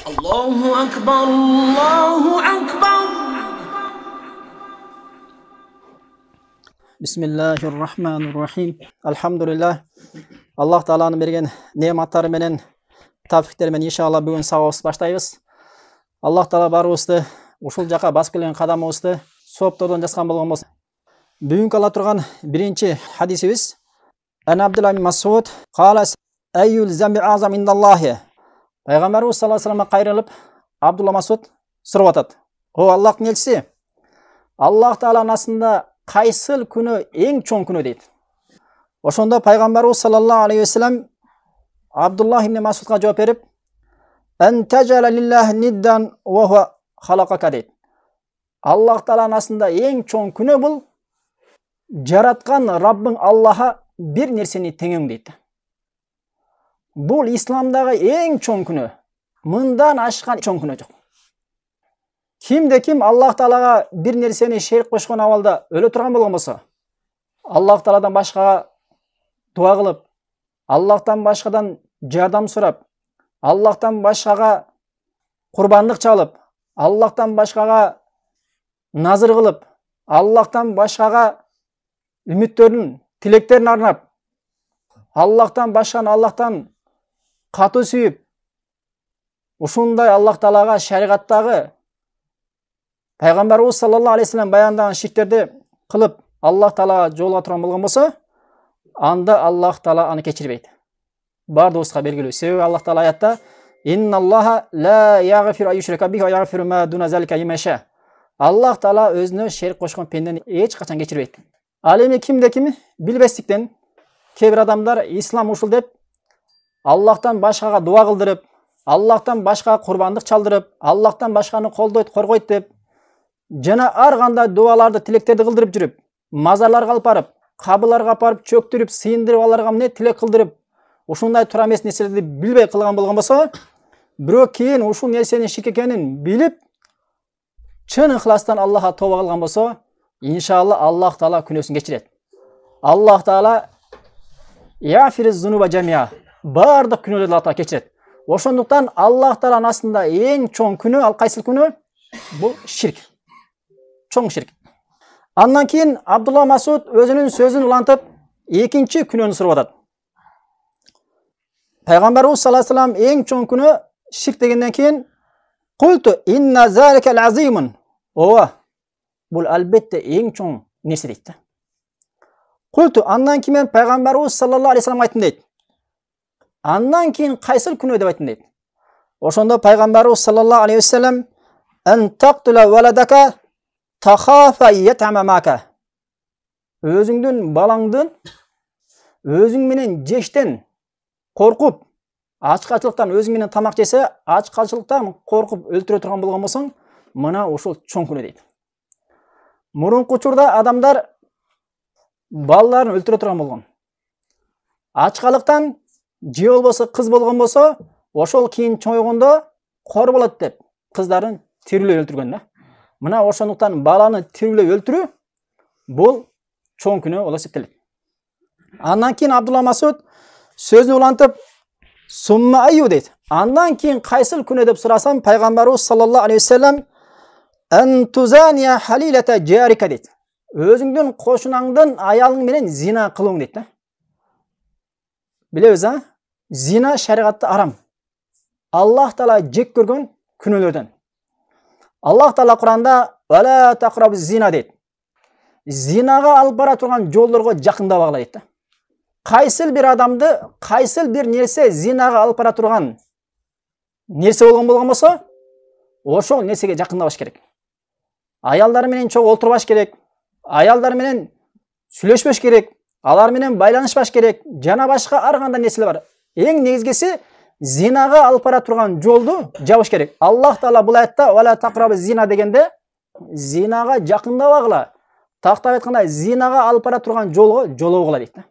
Allahu Akbar, Allahu Akbar. Bismillahirrahmanirrahim. Alhamdulillah. Allah Taala'nın berген nemаттары менен, тавфиктери менен иншалла бүгүн сабагыбызды баштайбыз. Allah Taala барыбызды ушул жака басып келген кадамыбызды соптордон жазган болгон болсо. Бүгүнкү ала турган биринчи хадисибиз Ан Абдулlah ибн Мас'уд кала айюл замби азам индаллахи. Пайгамбарыбыз саллаллаху алейхи ва салламга кайрылып, Абдулла Мас'уд сурап атат. О Аллахтын элчиси, Аллах Тааланын астында кайсыл күнү эң чоң күнү дейт. Ошондо пайгамбарыбыз саллаллаху алейхи ва саллам Абдулла ибн Мас'удга жооп берип, "Ан таджала лиллахи ниддан ва хуа халакака" дейт. Аллах Тааланын астында эң чоң күнү бул жараткан Раббың Аллаха бир нерсени теңең дейт. Бул исламдагы эң чоң күнү. Мындан ашкан чоң күнү жок. Кимде ким Аллах Таалага бир нерсени шерик кошкон абалда өлө турган болгон болсо, Аллах Тааладан башкага дуа кылып, Аллахтан башкадан жардам сурап, Аллахтан башкага курбандык чалып, Аллахтан башкага назыр кылып, Аллахтан башкага үмүттөрүн, тилектерин арнап, Аллахтан катуу сүйүп, ушундай Аллах Таалага шариғаттагы пайгамбарыбыз саллаллаху алейхи ва саллям баяндаган ширктерди кылып, Аллах Таалага жолуга турган болгон болсо, анда Аллах Таала аны кечирбейт. Бардыгыбызга белгилүү. Себеби Аллах Таала аятта "Инналлаха ла ягфиру айюшрика бихи ва ягфиру ма дуна залика лиман яша". Аллах Таала өзүнө шерик кошкон пендени эч качан кечирбейт. Ал эми кимде ким билбестиктен кээ бир адамдар ислам ушул деп Аллахтан башкага дуа кылдырып, Аллахтан башкага курбандык чалдырып, Аллахтан башканы колдойт, коргойт деп, жана ар кандай дуаларды, тилектерди кылдырып жүрүп, мазарларга алып барып, кабырларга апарып чөктүрүп, сыйындырып, аларга эмне тилек кылдырып, ушундай тура эмес нерселерди билбей кылган болгон болсо, бирок кийин ушул нерсенин ширк экенин билип, чын ыхластан Аллахка тоба кылган болсо, иншалла Аллах Таала күнөөсүн кечирет. Аллах Таала яфириз зунуба жамия, бардык күнөөлөрдү Аллах Таала кечирет. Ошондуктан Аллах Тааланын астында эң чоң күнү, ал кайсыл күнү? Бул ширк. Чоң ширк. Андан кийин Абдулла Мас'уд өзүнүн сөзүн улантып, экинчи күнөөнү сурап атат. Пайгамбарыбыз саллаллаху алейхи ва саллям эң чоң күнү ширк дегенден кийин "Култу инна залика алазимун". Ооба, бул албетте эң чоң нерсе дейт. Култу, андан кийин пайгамбарыбыз саллаллаху алейхи ва саллям айттым дейт. Андан кийин кайсыл күнөө деп айттым дейт. Ошондо пайгамбарыбыз саллаллаху алейхи ва саллям "Ан тактула валадака тахафа ятамамака". Өзүңдүн балаңдын өзүң менен жештен коркуп, ачкачылыктан өзүң менен тамак жесе, ачкачылыктан коркуп өлтүрө турган болгон болсоң, мына ушул чоң күнөө дейт. Мурунку учурда адамдар балаларын өлтүрө турган болгон. Ачкалыктан же болбосо кыз болгон болсо, ошол кийин чоңойгондо кор болот деп кыздарын тирүүлөй өлтүргөн да. Мына ошондуктан баланы тирүүлөй өлтүрүү бул чоң күнөө болуп эсептелет. Андан кийин Абдулла Мас'уд сөзүн улантып, "Сумма айю" дейт. Андан кийин кайсыл күнөө деп сурасам, пайгамбарыбыз саллаллаху алейхи ва саллям "Ан тузания халилата жарика" дейт. Өзүңдүн кошунаңдын аялың менен зина кылууң дейт да. Билебиз, зина шариғатта арам. Аллах Таала жек көргөн күнөөлөрдөн. Аллах Таала Куранда "Вала тақрабуз зина" дейт. Зинага алып бара турган жолдорго жакындабагыла дейт да. Кайсыл бир адамды, кайсыл бир нерсе зинага алып бара турган нерсе болгон болсо, ошол нерсеге жакындабаш керек. Аялдар менен чогуу олтурбаш керек. Аялдар менен сүйлөшпөш керек. Алар менен байланышпаш керек. Жана башка ар кандай нерселер бар. Эң негизгиси зинага алып бара турган жолду жабыш керек. Аллах Таала бул аятта "Вала тақрабуз зина" дегенде зинага жакындабагыла. Тактап айтканда зинага алып бара турган жолго жолобогула дейт да.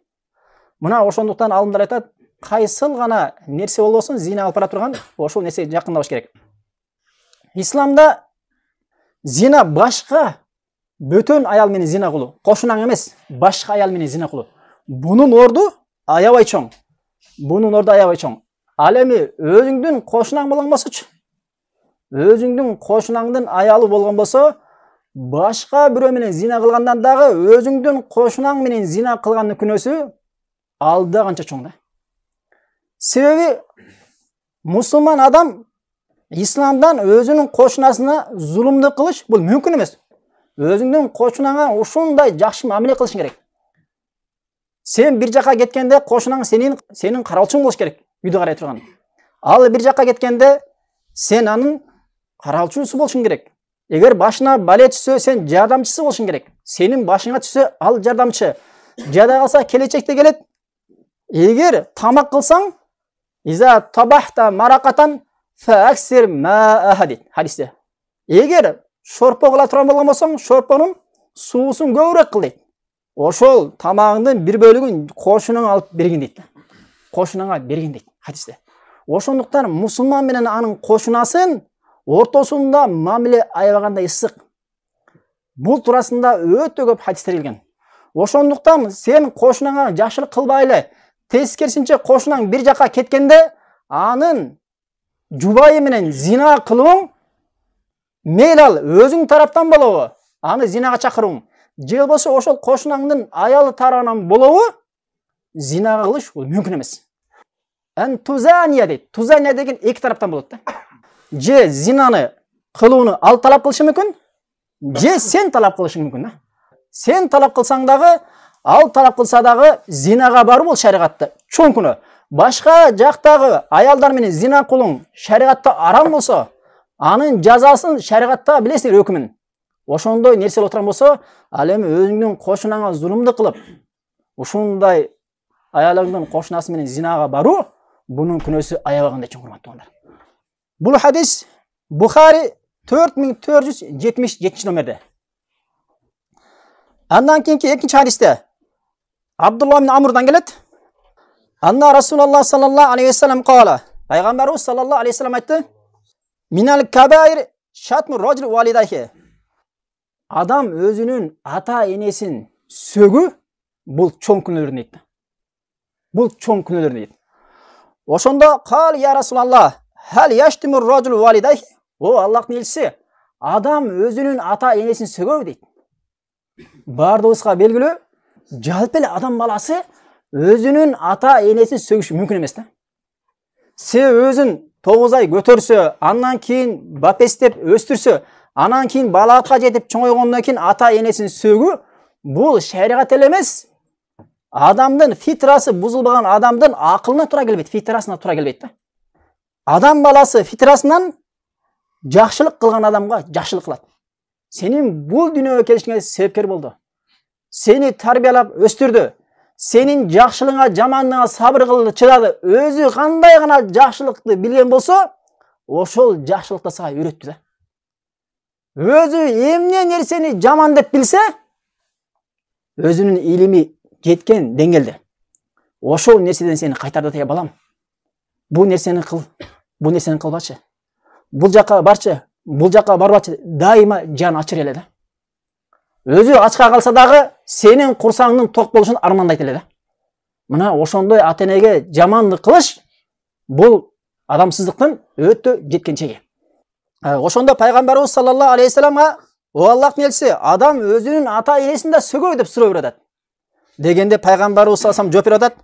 Мына ошондуктан алымдар айтат, кайсыл гана нерсе болбосун зина алып бара турган, ошол нерсеге жакындабаш керек. Исламда зина башка бөтөн аял менен зина кылуу, кошунаң эмес, башка аял менен зина кылуу. Бунун орду аябай чоң. Ал эми өзүңдүн кошунаң болгон болсочу, өзүңдүн кошунаңдын аялы болгон болсо, башка бирөө менен зина кылгандан дагы өзүңдүн кошунаң менен зина кылгандын күнөөсү алда канча чоң да. Себеби мусулман адам исламдан өзүнүн кошунасына зулумду кылыш бул мүмкүн эмес. Өзүңдүн кошунаңа ушундай жакшы мамиле кылышың керек. Сен бир жака кеткенде кошунаң сенин каралчуң болуш керек, үйдө карай турган. Ал бир жака кеткенде сен анын каралчуусу болушуң керек. Эгер башына бале түшсө, сен жардамчысы болушуң керек. Сенин башыңа түшсө, ал жардамчы. Жада калса келечекте келет. Эгер тамак кылсаң, иза табахта маракатан фа аксир ма ахадит. Хадисте. Эгер шорпо кыла турган болгон болсоң, шорпонун суусун көбүрөөк кыл дейт. Ошол тамагыңдын бир бөлүгүн кошунаңа алып бергин дейт. Кошунаңа бергин дейт хадисте. Ошондуктан мусулман менен анын кошунасын ортосунда мамиле аябагандай ысык. Бул туурасында өтө көп хадистер келген. Ошондуктан сен кошунаңа жакшылык кылбай эле, тескерисинче кошунаң бир жака кеткенде анын жубайы менен зина кылууң мейлі ал өзүң тараптан болобу, аны зинага чакырууң, же болбосо ошол кошунаңдын аялы тарабынан болобу, зина кылыш бул мүмкүн эмес. Тузания дейт. Тузания деген эки тараптан болот да. Же зинаны кылууну ал талап кылышы мүмкүн, же сен талап кылышың мүмкүн да. Сен талап кылсаң дагы, ал талап кылса дагы зинага баруу бул шариатта чоң күнөө. Башка жактагы аялдар менен зина кылууң шариатта арам болсо, анын жазасын шариатта билесиңер өкүмүн. Ошондой нерсе отурган болсо, ал эми өзүңдүн кошунаңа зулумду кылып, ушундай аялыңдын кошунасы менен зинага баруу, бунун күнөөсү аябагандай чоң, урматтуулар. Бул хадис Бухари 4477 номерде. Андан кийинки экинчи хадисте Абдулла ибн Амрдан келет. Анна Расулуллах саллаллаху алейхи вассалам кала. Пайгамбарыбыз саллаллаху алейхи вассалам айтты: Минал кабаир шатму раджул валидайхи. Адам өзүнүн ата энесин сөгүү бул чоң күнөөлөрдүн дейт. Бул чоң күнөөлөр дейт. Ошондо кал я Расулаллах, хал яштиму раджул валидайхи. О Аллахтын элчиси, адам өзүнүн ата энесин сөгөбү дейт. Бардыгыбызга белгилүү, жалпы эле адам баласы өзүнүн ата энесин сөгүш мүмкүн эмес да. Себеби өзүн 9 ай көтөрсө, андан кийин бапестеп өстүрсө, анан кийин балагатка жетип чоңойгондон кийин ата энесин сөгүү бул шариат эле эмес. Адамдын фитрасы бузулбаган адамдын акылына туура келбейт, фитрасына туура келбейт да. Адам баласы фитрасынан жакшылык кылган адамга жакшылык кылат. Сенин бул дүйнөгө келишиңе себепкер болду. Сени тарбиялап өстүрдү. Сенин жакшылыгыңа, жамандыгыңа сабыр кылды, чыдады. Өзү кандай гана жакшылыкты билген болсо, ошол жакшылыкты сага үйрөттү да. Өзү эмне нерсени жаман деп билсе, өзүнүн илими жеткен деңгээлде, ошол нерседен сени кайтарды, балам. Бул нерсени кыл, бул нерсени кылбачы. Бул жака барчы, бул жака барбачы. Дайыма жан ачыр эле да. Өзү ачка калса дагы сенин курсаңдын ток болушун армандайт эле да. Мына ошондой ата энеге жамандык кылыш бул адамсыздыктын өтө жеткен чеги. Ошондо пайгамбарыбыз саллаллаху алейхи вассаламга о Аллахтын элчиси, адам өзүнүн ата энесин да сөгөбү деп суроо берет. Дегенде пайгамбарыбыз саллаллаху алейхи вассалам жооп берип атат.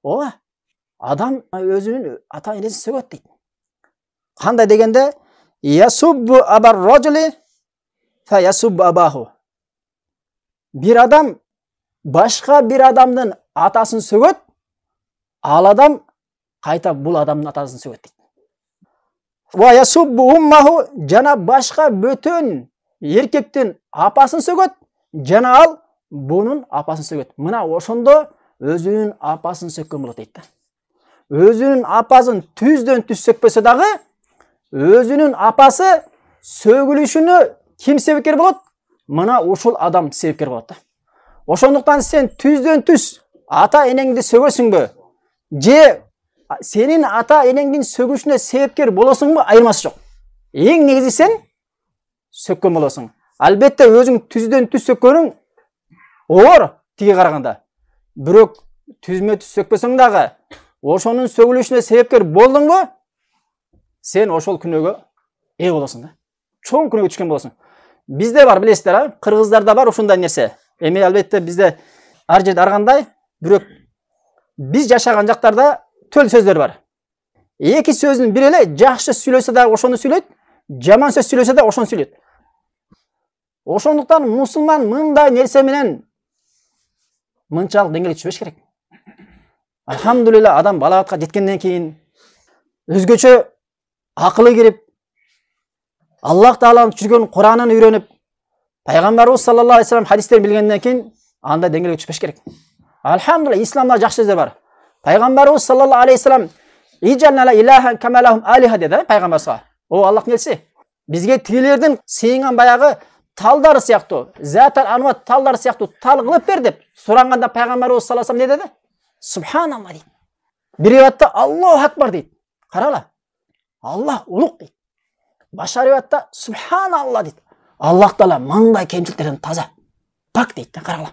Ооба, адам өзүнүн ата энесин сөгөт дейт. Кандай дегенде, ясуббу абар раджули фа ясуббу абаху. Bir adam başka bir adamдын атасын сөгөт, ал адам кайта бул адамдын атасын сөгөт дейт. Ва ясуббу уммаху, жана башка бөтөн эркектин апасын сөгөт, жана ал бунун апасын сөгөт. Мына ошондо өзүнүн апасын сөккөн болот дейт да. Өзүнүн апасын түздөн түз сөкпөсө дагы, өзүнүн апасы сөгүлүшүнө ким себепкер болот? Мына ушул адам себепкер болот да. Ошондуктан сен түздөн түз ата энеңди сөгөсүңбү, же сенин ата энеңдин сөгүшүнө себепкер болосуңбу, айырмасы жок. Эң негизи сен сөккөн болосуң. Албетте өзүң түздөн түз сөккөнүң оор тиги караганда. Бирок түзмө түз сөкпөсөң дагы, ошонун сөгүлүшүнө себепкер болдуңбу, сен ошол күнөөгө болосуң да. Чоң күнөөгө түшкөн болосуң. Бизде бар, билесиздер, а? Кыргыздарда бар ушундай нерсе. Эми албетте бизде ар жерде ар кандай, бирок биз жашаган жактарда төл сөздөр бар. Эки сөздүн бири эле жакшы сүйлөсө да ошону сүйлөйт, жаман сөз сүйлөсө да ошону сүйлөйт. Ошондуктан мусулман мындай нерсе менен мынчалык деңгээлге түшпөш керек. Алхамдулилла, адам балагатка жеткенден кийин өзгөчө акылы кирип, Аллах Тааланын түшүргөн Куранын үйрөнүп, Пайгамбарыбыз саллаллаху алейхи вассалам хадистерин билгенден кийин андай деңгээлге түшпөш керек. Алхамдулилла, исламда жакшы сөздөр бар. Пайгамбарыбыз саллаллаху алейхи вассалам "Иджална илахан камалахум алиха" деди пайгамбарыбызга. О Аллах нерсе, бизге тигилердин сыйынган баягы талдары сыяктуу, затал анват талдары сыяктуу тал кылып бер деп суранганда пайгамбарыбыз саллаллаху алейхи вассалам не деди? Субханалла дейт. Бир риwayatта Аллаху акбар дейт. Карала. Аллах улук дейт. Башка риwayatта Субханалла дейт. Аллах Таала мындай кемчиликтерден таза, пак дейт. Карала.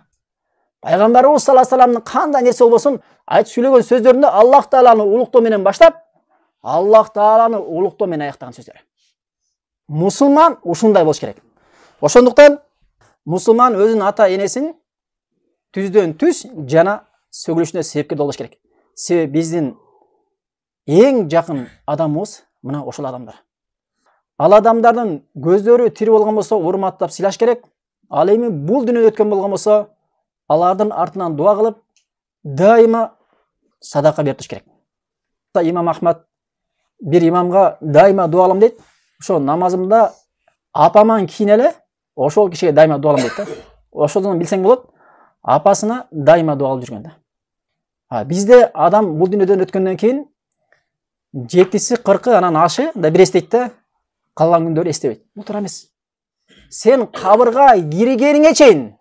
Пайгамбарыбыз саллаллаху алейхи вассаламдын кандай нерсе болбосун айтып сүйлөгөн сөздөрүндө Аллах Тааланы улуктоо менен баштап, Аллах Тааланы улуктоо менен аяктаган сөздөр. Мусулман ушундай болуш керек. Ошондуктан мусулман өзүнүн ата энесин түздөн түз жана сөгүлүшүнө себепкер болуш керек. Себеби биздин эң жакын адамыбыз мына ошол адамдар. Ал адамдардын көздөрү тирүү болгон болсо урматтап сыйлаш керек. Ал эми бул дүйнөдө өткөн болгон болсо алардын артынан дуа кылып, дайыма садака берип туруш керек. Имам Ахмад бир имамга дайыма дуа кылам дейт. Ошо намазымда апаман кийин эле ошол кишиге дайыма дуа кылам дейт. Ошондон билсең болот, апасына дайыма дуа кылып жүргөн да. Бизде адам бул дүйнөдөн өткөндөн кийин 70-си 40-ы анан ашы да бир эстейт да, калган күндөрү эстебейт. Бул туура эмес. Сен кабырга киргениңе чейин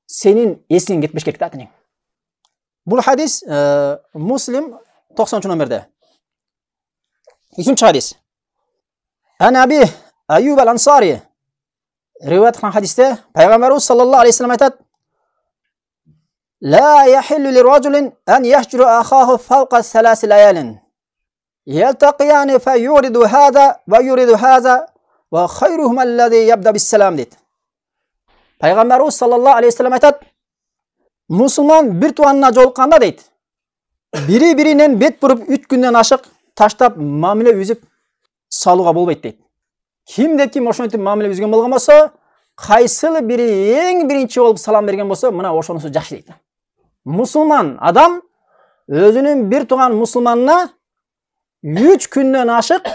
сенин эсиңен кетпеш керек да тенең. Бул хадис Муслим 90 номерде. Икинчи хадис. Ан Аби Аюб ал-Ансари риwayat кылган хадисте пайгамбарыбыз саллаллаху алейхи вассалам айтат: "Ла яхиллу лираджулин ан яхжуру ахаху фавqa салас лаялин. Ялтaqiyani fa yuridu hada va yuridu hada va khayruhum alladhi yabda bis-salam" дейт. Пайгамбарыбыз саллаллаху алейхи вассалам айтат: "Мусулман бир туганына жолукканда" дейт, "бири-биринен бет буруп 3 күндөн ашык таштап мамиле үзүп салууга болбойт" дейт. Кимде ким ошентип мамиле үзгөн болгон болсо, кайсыл бири эң биринчи болуп салам берген болсо, мына ошонусу жакшы дейт. Мусулман адам өзүнүн бир туган мусулманына 3 күндөн ашык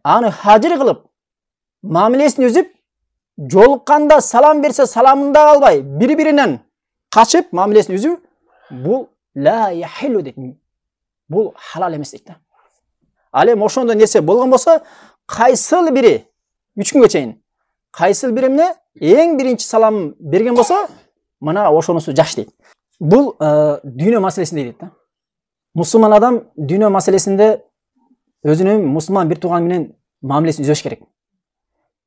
аны хажыр кылып, мамилесин үзүп, жолукканда салам берсе саламын да албай, бири-биринен качып мамилесин үзүү, бул ла яхиллу дейт. Бул халал эмес дейт. Ал эми ошондой нерсе болгон болсо, кайсыл бири 3 күнгө чейин кайсыл биримне эң биринчи салам берген болсо, мына ошонусу жакшы дейт. Бул дүйнө маселесинде дейт да. Мусулман адам дүйнө маселесинде өзүнүн мусулман бир туган менен мамилесин үзөш керек.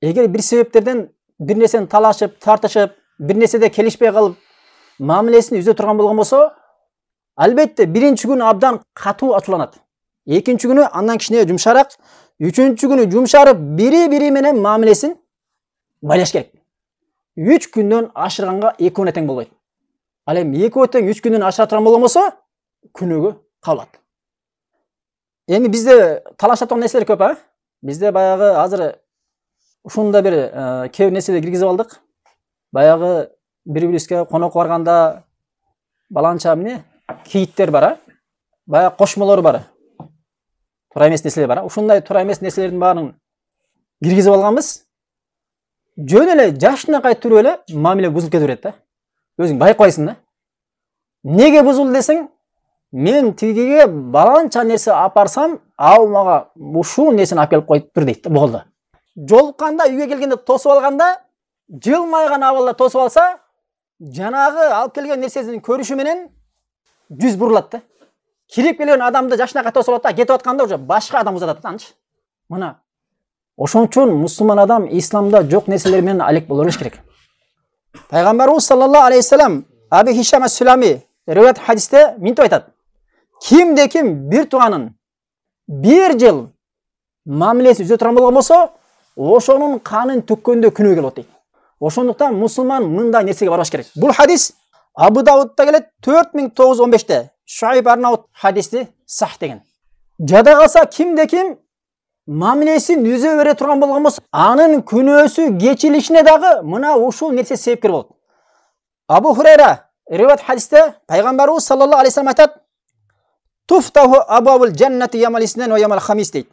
Эгер бир себептерден бир нерсени талашып, тартышып, бир нерседе келишпей калып, мамилесин үзө турган болгон болсо, албетте биринчи күнү абдан катуу ачууланат. Экинчи күнү андан кичине жумшараак, үчүнчү күнү жумшарып, бири-бири менен мамилесин байлаш керек. 3 күндөн ашырганга 2 күнө тең болбойт. Ал эми 2 тең 3 күндөн ашыра турган болгон болсо, күнөөгө кабылат. Эми бизде талашат турган нерселер көп, а? Бизде баягы азыр ушунда бир кээ нерселер киргизип алдык. Баягы бири-бирибизге конок барганда баланча эмне кийиттер бар, а? Баягы кошмолор бар. Туура эмес нерселер бар. Ушундай туура эмес нерселердин баарын киргизип алганбыз. Жөн эле жашынакай туруп эле мамиле бузулуп кете берет да. Өзүң байкабайсың да. Неге бузулду десең, мен тигиге баланча нерсе апарсам, ал мага ушул нерсени алып келип коюп тур дейт да, болду. Жолукканда, үйгө келгенде тосуп алганда, жылмайган абалда тосуп алса, жанагы алып келген нерсесин көрүшү менен жүз бурулат да. Кирип келген адамды жашынакай тосуп алат да, кетип атканда уже башка адам узатат да, анчы. Мына ошон үчүн мусулман адам исламда жок нерселер менен алек боло бериш керек. Пайгамбарыбыз саллаллаху алейхи вассалам Аби Хишам ас-Сулами риwayat хадисте минтип айтат: "Кимде ким бир туганын 1 жыл мамилеси үзе турган болгон болсо, ошонун канын төккөндө күнөө келип дейт. Ошондуктан мусулман мындай нерсеге барбаш керек. Бул хадис Абу Даудда келет 4915-те. Шуайб Арнаут хадисти сах деген. Жада калса кимде ким мамилесин үзе бере турган болгон болсо, анын күнөөсү кечилишине дагы мына ушул нерсе себепкер болот. Абу Хурайра риваят хадисте пайгамбарыбыз саллаллаху алейхи вассалам айтат: "Туфтаху абабул джаннати ямал иснен ва ямал хамис" дейт.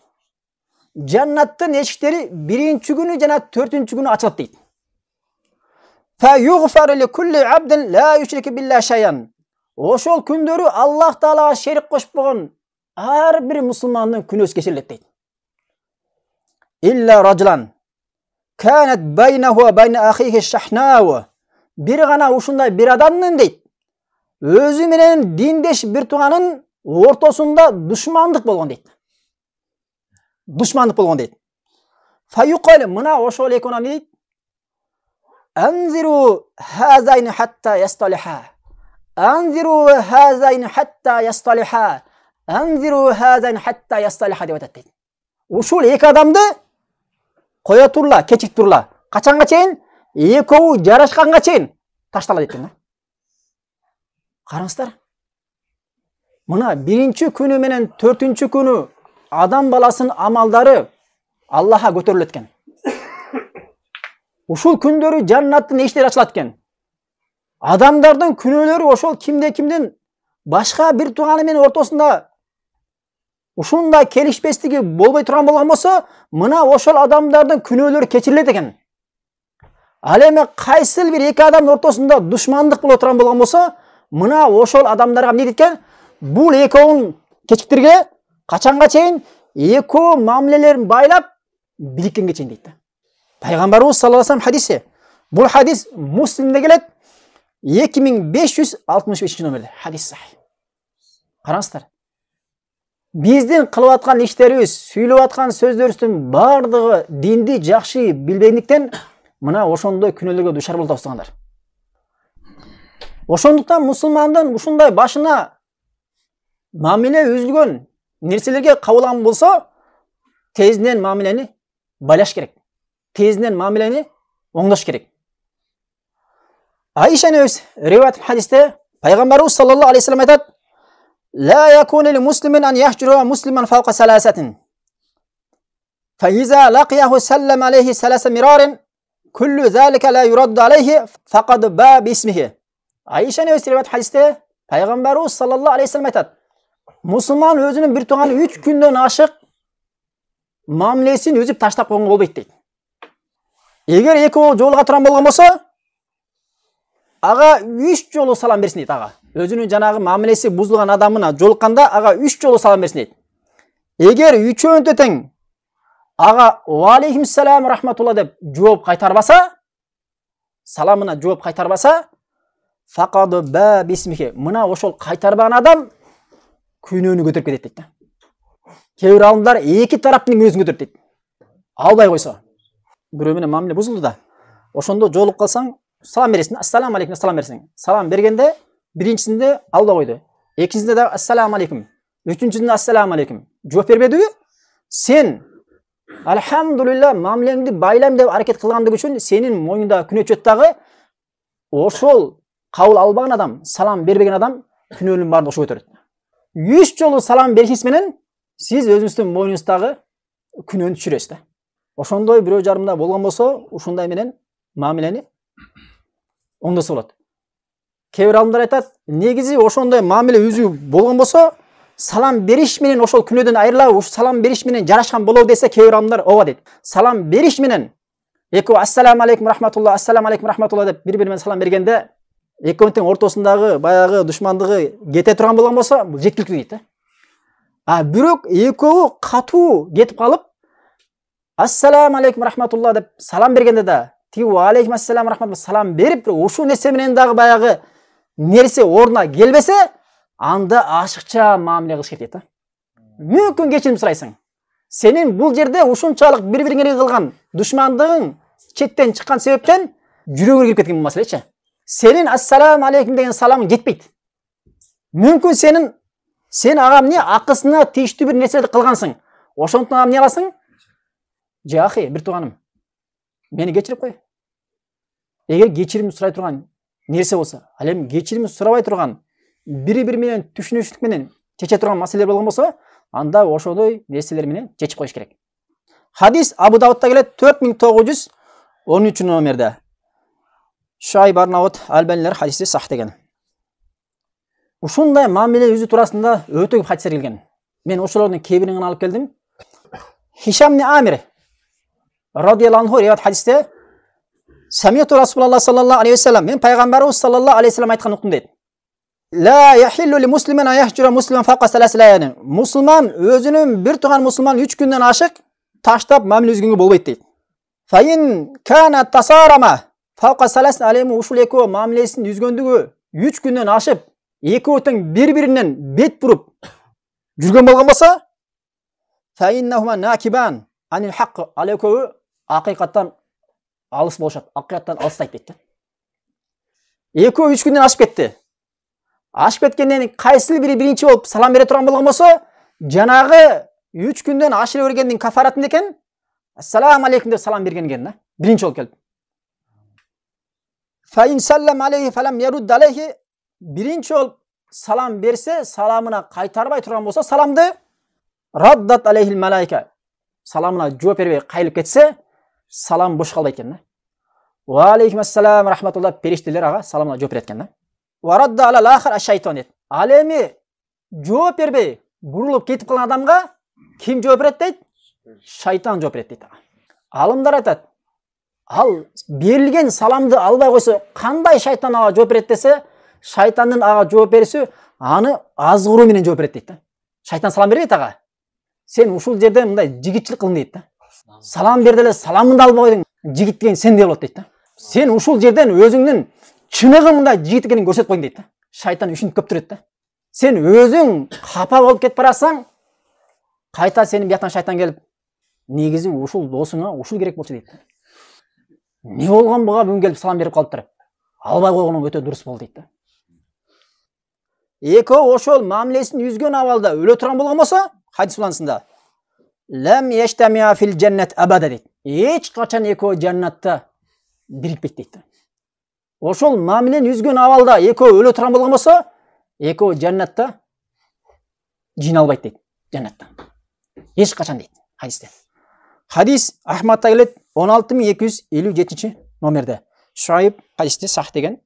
Жаннаттын эшиктери биринчи күнү жана төртүнчү күнү ачылат дейт. Fa yughfar li kulli abdin la yushriku billahi shay'an. Ошол күндөрү Аллах Таалага шерик кошпогон ар бир мусулмандын күнөөсү кечирилет дейт. Illa rajulan kanat baynahu wa bayna akhihi shahnawa. Bir гана ушундай бир адамдын дейт, өзү менен диндеш бир тууганын ортосунда душмандык болгон дейт. Душмандык болгон дейт. Fa yuqal мына ошол эки адам дейт: Anziru hazayni hatta yastaliha. Anziru hazayni hatta yastaliha. Anziru hazayni hatta yastaliha деп айтат дейт. Ушул эки адамды кое турла, кечик турла. Качанга чейин? Экөө жарашканга чейин таштала дейт. Караңыздар. Мына биринчи күнү менен төртүнчү күнү адам баласынын амалдары Аллахка көтөрүлөт экен. Ушул күндөрү жаннаттын эшиктери ачылат экен. Адамдардын күнөөлөрү ошол кимден башка бир тууганы менен ортосунда ушундай келишпестиги болбой турган болгон болсо, мына ошол адамдардын күнөөлөрү кечирилет экен. Ал эми кайсыл бир эки адамдын ортосунда душмандык боло турган болгон болсо, мына ошол адамдарга эмне дейт экен? Бул экөөнүн кечиктирге качанга чейин экөө мамилелерин байлап бириккенге чейин дейт. Пайгамбарыбыз саллаллаху алейхи вассалам хадиси. Бул хадис Муслимде келет 2565 номерде. Хадис сахih. Караңыздар. Биздин кылып аткан иштерибиз, сүйлөп аткан сөздөрүбүздүн бардыгы динди жакшы билбегендиктен мына ошондой күнөөлөргө душар болуп атсаңдар. Ошондуктан мусулмандын ушундай башына мамиле үзүлгөн нерселерге кабылган болсо, тезинен мамилени байлаш керек. Тезинен мамилени оңдош керек. Айша энебиз риваят хадисте пайгамбарыбыз саллаллаху алейхи вассалам айтат: "Ла якуну лил муслимин ан яхжура муслиман фаука саласатин. Fa iza laqiyahu sallama alayhi salasa miraran kullu zalika la yuraddu alayhi faqad ba bi ismihi." Айша энебиз риваят хадисте пайгамбарыбыз саллаллаху алейхи вассалам айтат: "Мусулман өзүнүн бир тууганы 3 күндөн ашык мамилесин үзүп таштап койгонго болбойт" дейт. Эгер экөө жолуга турган болгон болсо, ага 3 жолу салам берсин дейт ага. Өзүнүн жанагы мамилеси бузулган адамына жолукканда ага 3 жолу салам берсин дейт. Эгер үчөөntө тең ага "Ва алейкум салам рахматулла" деп жооп кайтарбаса, саламына жооп кайтарбаса, фақад ба бисмихи. Мына ошол кайтарбаган адам күнөөнү көтөрүп кетет дейт. Кээ бир алымдар эки тараптын күнөөсүн көтөрөт дейт. Албай койсо. Бирөө менен мамиле бузулду да. Ошондо жолуп калсаң, салам бересиң, ассаламу алейкум салам бересиң. Салам бергенде биринчисинде албай койду. Экинчисинде да ассаламу алейкум. Үчүнчүсүндө ассаламу алейкум. Жооп бербедиби? Сен алхамдулилла мамилеңди байлайм деп аракет кылгандыгы үчүн сенин мойнуңда күнөө чөт дагы ошол кабыл албаган адам, салам бербеген адам күнөөнүн баарын ошо көтөрөт. 3 жолу салам беришиңиз менен сиз өзүңүздүн мойнуңуздагы күнөөнү түшүрөсүз да. Ошондой бирөө жарымда болгон болсо, ушундай менен мамилени оңдосо болот. Кээ бир адамдар айтат, негизи ошондой мамиле үзүү болгон болсо, салам бериш менен ошол күнөөдөн айрылабы, ушу салам бериш менен жарашкан болобу десе, кээ бир адамдар ооба дейт. Салам бериш менен экөө ассаламу алейкум рахматулла, ассаламу алейкум рахматулла деп бири-бири менен салам бергенде, экөөнүн ортосундагы баягы душмандыгы кете турган болгон болсо, бул жеткиликтүү дейт да. А бирок экөө катуу кетип калып, ассаламу алейкум рахматулла деп салам бергенде да, тиги ва алейкум ассаламу рахматулла салам берип, ушул нерсе менен дагы баягы нерсе ордуна келбесе, анда ашыкча мамиле кылыш керек дейт да. Мүмкүн кечирим сурайсың. Сенин бул жерде ушунчалык бири-бириңерге кылган душмандыгың четтен чыккан себептен жүрөгүңө кирип кеткен маселечи. Сенин ассаламу алейкум деген саламың жетпейт. Мүмкүн сен ага эмне акысына тийиштүү бир нерселерди кылгансың. Ошондуктан эмне аласың? Же ахи, бир тууганым, мени кечирип кой. Эгер кечирим сурай турган нерсе болсо, ал эми кечирим сурабай турган, бири-бири менен түшүнүшүк менен чече турган маселелер болгон болсо, анда ошондой нерселер менен чечип коюш керек. Hadis Abu Davud'da келет 4913 номерде. Шуайб Арнаут Албанилер хадисте сах деген. Ушундай мамиле өзү туурасында өтө көп хадистер келген. Мен ошолордун кээ-бирин гана алып келдим. Хишам ибн Амир радияллаху анху риwayat хадисте Самияту Расулуллах саллаллаху алейхи вассалам, мен пайгамбарыбыз саллаллаху алейхи вассалам айткан уктум дейт. La yahillu li muslimin an yahjura musliman fawqa salas layalin. Мусулман өзүнүн бир тууган мусулман 3 күндөн ашык таштап мамиле үзгөнгө болбойт дейт. Фаин кана тасарама фавqa salas алеми ушул экөө мамилесин үзгөндүгү 3 күндөн ашып, экөө тең бири-биринен бет буруп жүргөн болгон болсо, фаиннахума накибан анил хақq, ал экөө акыйкаттан алыс болушат, акыйкаттан алыстайт дейт. Экөө 3 күндөн ашып кетти. Ашып кеткенден кайсыл бири биринчи болуп салам бере турган болгон болсо, жанагы 3 күндөн ашып бергендин кафараты экен. Ассаламу алейкум деп салам берген экен да. Биринчи болуп келип. Фаин саллам алейхи фалам ярудд алейхи, биринчи болуп салам берсе, саламына кайтарбай турган болсо, саламды раддат алейхил малайка, саламына жооп бербей кайылып кетсе, салам бош калбайт экен да. Ва алейкум ассалам рахматуллах, периштелер ага саламына жооп берет экен да. Ва радда алал ахир аш-шайтан дейт. Ал эми жооп бербей бурулуп кетип калган адамга ким жооп берет дейт? Шайтан жооп берет дейт. Алымдар айтат, ал берилген саламды албай койсо, кандай шайтан ага жооп берет десе, шайтандын ага жооп берүүсү аны азгыруу менен жооп берет дейт да. Шайтан салам бербейт ага. Сен ушул жерде мындай жигитчилик кылдың дейт да. Салам берди эле, саламыңды албай койдуң, жигит деген сенде болот дейт да. Сен ушул жерден өзүңдүн чыныгы мындай жигит экенин көрсөтүп койдуң дейт да. Шайтан үшүнүп көп турат да. Сен өзүң капа болуп кетип барасаң, кайта сенин бияктан шайтан келип, негизи ушул досуңа ушул керек болчу дейт да. Не болгон буга бүгүн келип салам берип калыптыр. Албай койгонуң өтө дурус болду дейт да. Экөө ошол мамилесин үзгөн абалда өлө турган болгон болсо, хадис улансында лам яштамиа фил жаннат абада дейт. Эч качан экөө жаннатта бирикпейт дейт да. Ошол мамилени үзгөн абалда экөө өлө турган болгон болсо, экөө жаннатта жиналбайт дейт, жаннатта. Эч качан дейт хадисте. Хадис Ахмадта келет 16257 номерде. Шуайб хадисте сах деген,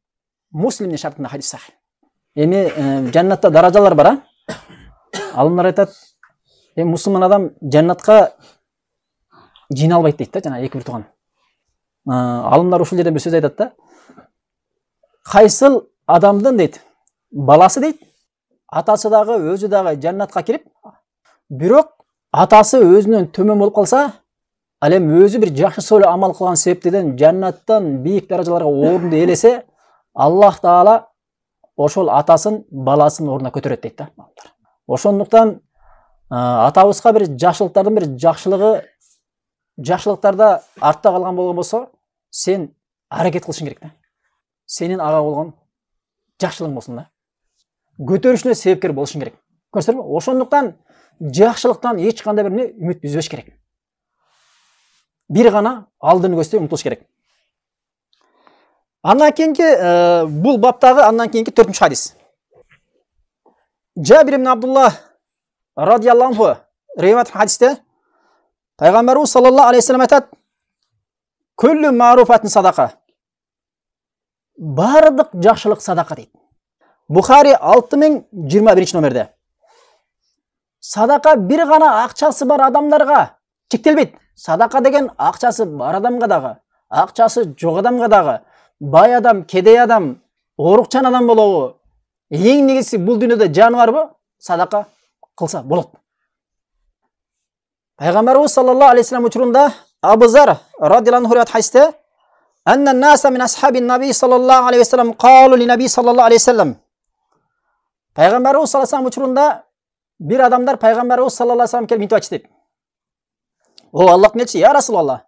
Муслимдин шартында хадис сах. Эми жаннатта даражалар бар, а? Алымдар айтат, мусулман адам жаннатка жиналбайт дейт да, жана эки бир тууган. Алымдар ушул жерде бир сөз айтат да. Кайсыл адамдын дейт, баласы дейт, атасы дагы, өзү дагы жаннатка кирип, бирок атасы өзүнөн төмөн болуп калса, ал эми өзү бир жакшы соло амал кылган себептен жаннаттан бийик даражаларга орунду ээлесе, Аллах Таала ошол атасын баласынын ордуна көтөрөт дейт да. Ошондуктан атабызга бир жакшылыктардын бир жакшылыктарда артта калган болгон болсо, сен аракет кылышың керек да. Сенин ага болгон жакшылыгың болсун да. Көтөрүшүнө себепкер болушуң керек. Көрсөңөрбү? Ошондуктан жакшылыктан эч кандай бир үмүт үзбөш керек. Бир гана алдын көздөй умтулуш керек. Андан кийинки бул баптагы андан кийинки 4-нчү хадис. Жабир ибн Абдуллах радияллаху анху риwayat хадисте Пайгамбарыбыз саллаллаху алейхи вассалам айтат: "Күллү маруфатын садака." Бардык жакшылык садака дейт. Бухари 6021 номерде. Садака бир гана акчасы бар адамдарга чектелбейт. Садака деген акчасы бар адамга дагы, акчасы жок адамга дагы, бай адам, кедей адам, орукчан адам болобу, эң негизи бул дүйнөдө жаны барбы, садака кылса болот. Пайгамбарыбыз саллаллаху алейхи вассалам учурунда Абу Зар радияллаху анху хадисте анна наса мин асхабин наби саллаллаху алейхи вассалам қалу ли наби саллаллаху алейхи вассалам. Пайгамбарыбыз саллаллаху алейхи вассалам учурунда бир адамдар Пайгамбарыбыз саллаллаху алейхи вассалам келип мынтип айтышты дейт. О Аллахтын элчиси, я Расулаллах,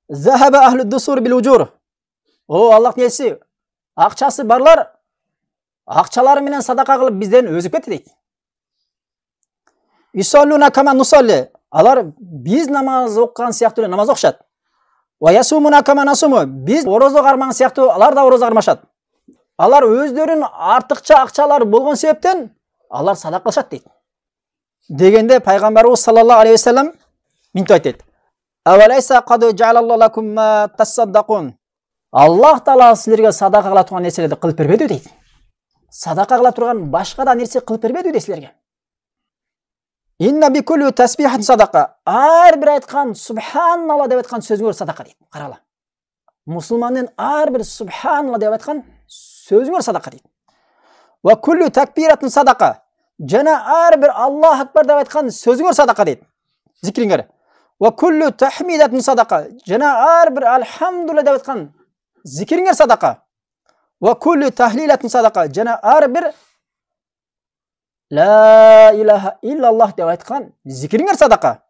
захаба ахлу дусур бил уджур. О Аллахтын элчиси, акчасы барлар акчалары менен садака кылып бизден өзүп кетти дейт. Юсаллуна кама нусалли. Алар биз намаз оққан сияқты эле намаз оқышат. Ва ясумуна кама насуму. Биз орозо кармаган сыяктуу алар да орозо кармашат. Алар өздөрүнүн артыкча акчалары болгон себептен алар садак кылышат дейт. Дегенде пайгамбарыбыз саллаллаху алейхи ва саллям мынтип айтат. Авалайса кад жаалаллаху лакум ма тасаддакун. Аллах Таала силерге садака кыла турган нерселерди кылып бербеди дейт. Садака кыла турган башка да нерсе кылып бербеди дейт силерге. Инна би кулли тасбихат садака. Ар бир айткан субханалла деп айткан сөзүңөр садака дейт. Карала. Мусулмандын ар бир субханалла деп айткан сөзүңөр садака дейт. Ва кулли такбиратын садака. Жана ар бир Аллах акбар деп айткан сөзүңөр садака дейт. Зикриңер. Ва кулли тахмидатын садака. Жана ар бир алхамдулилlah деп айткан зикриңер садака. Ва кулли тахлилатын садака. Жана ар бир ла илаха иллаллах деп айткан зикриңер садака.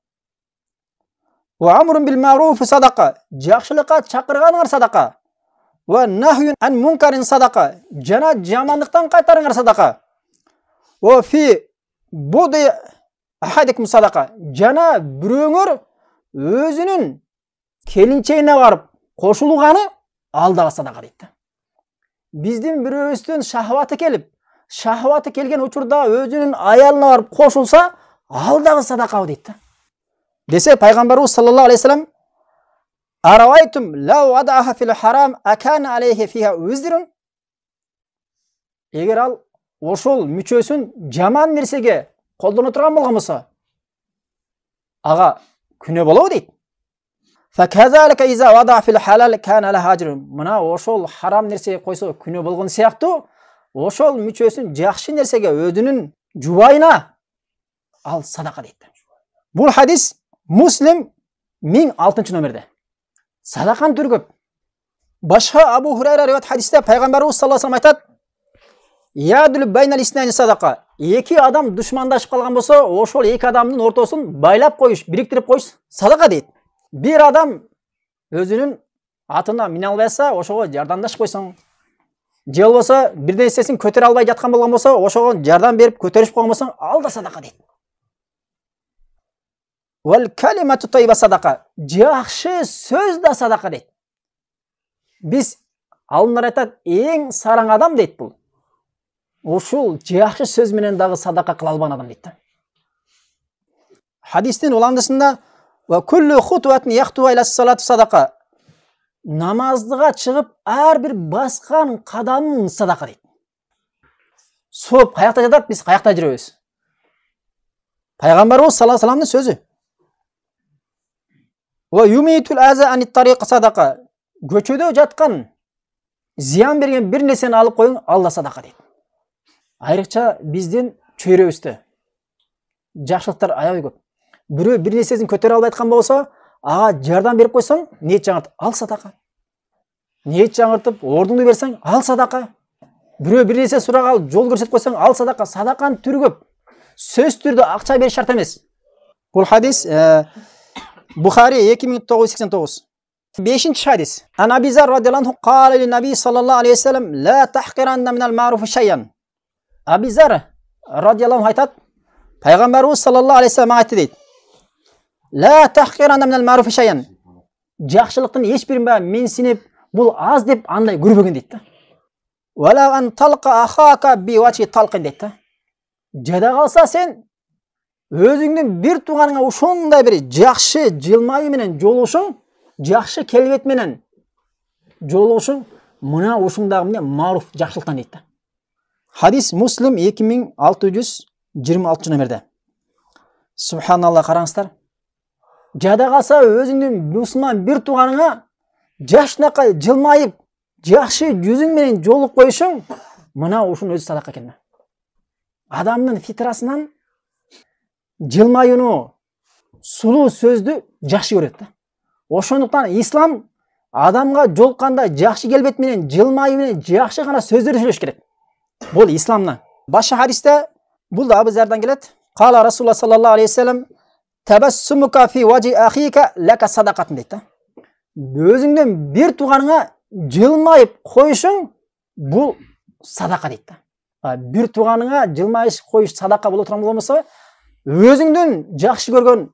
Ва амрун бил маруф садака. Жакшылыкка чакырганыңар садака. Ва нахюн ан мункарин садака. Жана жамандыктан кайтарыңар садака. Ва фи буди ахадикум садака. Жана бирөөңөр өзүнүн келинчегине барып кошулганы алдага садака дейт. Биздин бирөөбүздүн шахваты келген учурда өзүнүн аялына барып кошулса, алдагы садака дейт. Десе пайгамбарыбыз саллаллаху алейхи ва саллям аравайтум лау адаха фил харам акана алейхи фиха узрун. Эгер ал ошол мүчөсүн жаман нерсеге колдоно турган болгон болсо, ага күнөө болобу дейт. Факазалика иза вада фил халал кана ла хажрун. Мына ошол харам нерсеге койсо күнөө болгон сыяктуу, ошол мүчөсүн жакшы нерсеге өзүнүн жубайына ал садака дейт. Бул хадис Муслим 1006 номерде. Садакан түргөп. Башка Абу Хурайра риваят хадисте пайгамбарыбыз саллаллаху алейхи ва саллям айтат: "Ядул байнал иснайни садака." Эки адам душмандашып калган болсо, ошол эки адамдын ортосун байлап коюш, бириктирип коюш садака дейт. Bir adam özünün atına mine alбайса, ошого жардамдашып койсоң, же болбосо бир нерсесин көтөрө албай жаткан болгон болсо, ошого жардам берип көтөрүшүп койгон болсоң, ал да садака дейт. Вал калимату тайба садака. Жакшы сөз да садака дейт. Биз алымдар айтат, эң сараң адам дейт бул. Ошол жакшы сөз менен дагы садака кыла албаган адам дейт. Хадистин уландысында ва куллу хутватин яхтуа иля салат садака. Намаздыга чыгып, ар бир баскан кадамың садака дейт. Соп каякта жатат, биз каякта жүрөбүз. Пайгамбарыбыз саллаллаху алейхи ва салламдын сөзү. Ва юмитул аза анит тарик садака. Көчөдө жаткан, зыян берген бир нерсени алып коюң, ал да садака дейт. Айрыкча биздин чөйрөбүздө жакшылыктар аябай көп. Бирөө бир нерсесин көтөрө албай аткан болсо, ага жардам берип койсоң, ниет жаңырт, ал садака. Ниет жаңыртып, ордуңду берсең, ал садака. Бирөө бир нерсе сурагал, жол көрсөтүп койсоң, ал садака. Садаканын түрү көп. Сөз түрдө акча бериш шарт эмес. Бул хадис Бухари 2989. 5-ci hadis. An Abi Zar radıyallahu anh qala li Nabi sallallahu aleyhi ve sellem la tahqiranna minal ma'ruf şey'an. Abi Zar radıyallahu anh aytat, Peygamberimiz sallallahu aleyhi ve sellem aytdı deydi. La tahqiranna minal ma'ruf şey'an. Жақшылықтың ешбірін бә менсініп, бұл аз деп андай көрбеген дейді. Вала ан талқа ахака би вачи талқин дейді. Жада қалса сен өзіңнің бір туғаныңа ошондай бір жақшы жылмайы менен жолушың, жақшы келбет менен жолушың, мына ошондагы эмне маруф жақшылықтан дейді. Хадис Муслим 2626 номерде. Субханалла, қараңыздар. Жада қалса өзіңнің мұсылман бір туғаныңа жашынақай жылмайып, жақшы жүзің менен жолуп қойышың, мына ошон өзі садака экен. Адамның фитрасынан жылмайыны, сулуу сөздү жакшы көрөт. Ошондуктан ислам адамга жолукканда жакшы келбет менен, жылмайы менен жакшы гана сөздөрдү сүйлөш керек. Бул исламна. Башка хадисте бул да Абу Зардан келет. Кала Расулуллах саллаллаху алейхи ва саллям Tabassumuka fi waji akhika laka sadaqatun deydi. Өзүңдөн бир туганыңа жылмайып коюшуң бул садака дейди. Бир туганыңа жылмайып коюш садака боло турган болмосо, өзүңдөн жакшы көргөн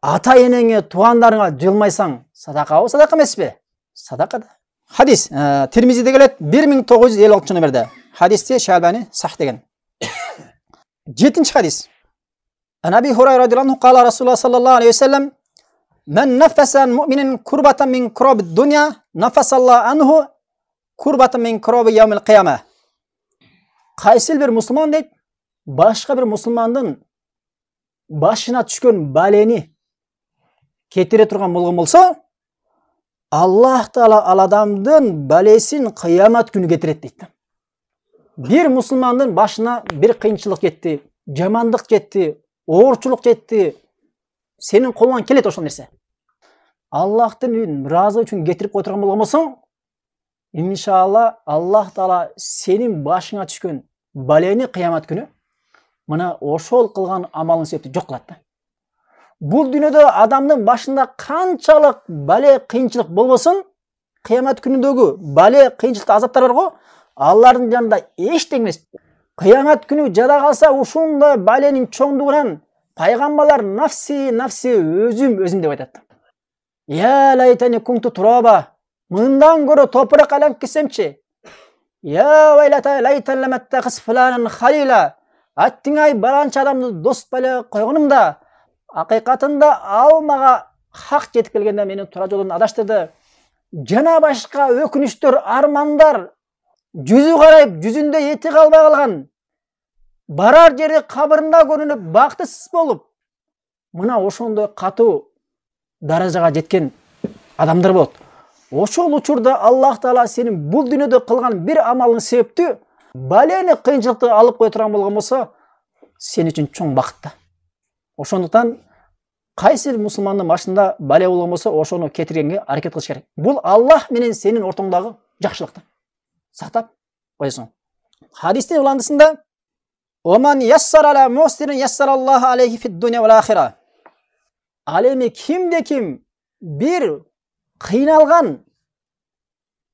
ата енеңе, туғандарыңа жылмайсаң, садақа садақа емес пе? Садақа да. Хадис Тирмизиде келеді 1956 номерде. Хадисте Шалбани сах деген. 7-ші хадис. Ан Аби Хурайра радиаллаху қала Расулуллах саллаллаху алейхи вассалам: "Мен нафаса муъминин курбатан мин кураби дуnya, нафасаллаху анху курбатан мин кураби яумил қияма." Қайсы бір мұсылман дейді, башқа бір мұсылмандың башына түшкен бәлені кетіре тұрған болған болса, Аллах Таала ал адамдың бәлесін қиямат күні кетіреді дейді. Bir мұсылмандың башына бір қиыншылық кетті, жамандық кетті, оорчулук жетти, сенин колуңан келет ошол нерсе. Аллахтын разы үчүн кетирип отурган болгон болсоң, иншалла Аллах Таала сенин башыңа түшкөн балени кыямат күнү мына ошол кылган амалың себептен жок кылат да. Бул дүйнөдө адамдын башында канчалык бале кыйынчылык болбосун, кыямат күнүндөгү бале кыйынчылык азаптар бар го, алардын жанында эчтеке эмес. Kıyamet günü jada kalsa uşunda balenin çoğunluğundan paygamberler nafsi özüm dep aytат. Ya laytani kuntu turaba. Mından görө toprak alan kesemçi. Ya vaylata laytan lam attakhis fulanan khalila. Attingay balança adamды dost bale koygunumda hakikatında almaga hak жетип келгенде мени тура жолдон адаштырды. Жана башка өкүнүчтөр, армандар жүзү карайып, жүзүндө эти калбай калган, барар жери кабырында көрүнүп, бактысыз болуп, мына ошондой катуу даражага жеткен адамдар болот. Ошол учурда Аллах Таала сенин бул дүйнөдө кылган бир амалың себептүү балени кыйынчылыкты алып кое турган болгон болсо, сен үчүн чоң бакыт да. Ошондуктан кайсы мусулмандын башында бале болгон болсо, ошону кетиргенге аракет кылыш керек. Бул Аллах менен сенин ортоңдагы жакшылык да. Сактап койсоң. Хадистин уландысында "Оман яссара ала мусирин яссараллаху алейхи фид дуnya вал ахира." Ал эми кимде ким бир кыйналган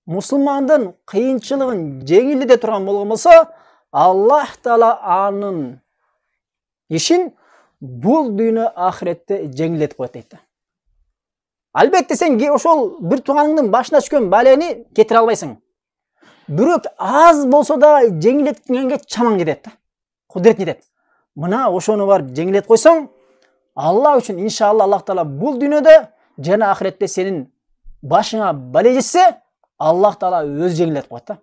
мусулмандын кыйынчылыгын жеңилдете турган болгон болсо, Аллах Таала анын ишин бул дүйнө ахиретте жеңилдетип коет дейт. Албетте сен ошол бир тууганыңдын башына түшкөн балени кетире албайсың. Бирок аз болсо да жеңилеткенге чамаң жетет да. Кудурет жетет. Мына ошону бар жеңилет койсоң, Аллах үчүн иншалла Аллах Таала бул дүйнөдө жана ахиретте сенин башыңа бале жетсе, Аллах Таала өз жеңилет коет да.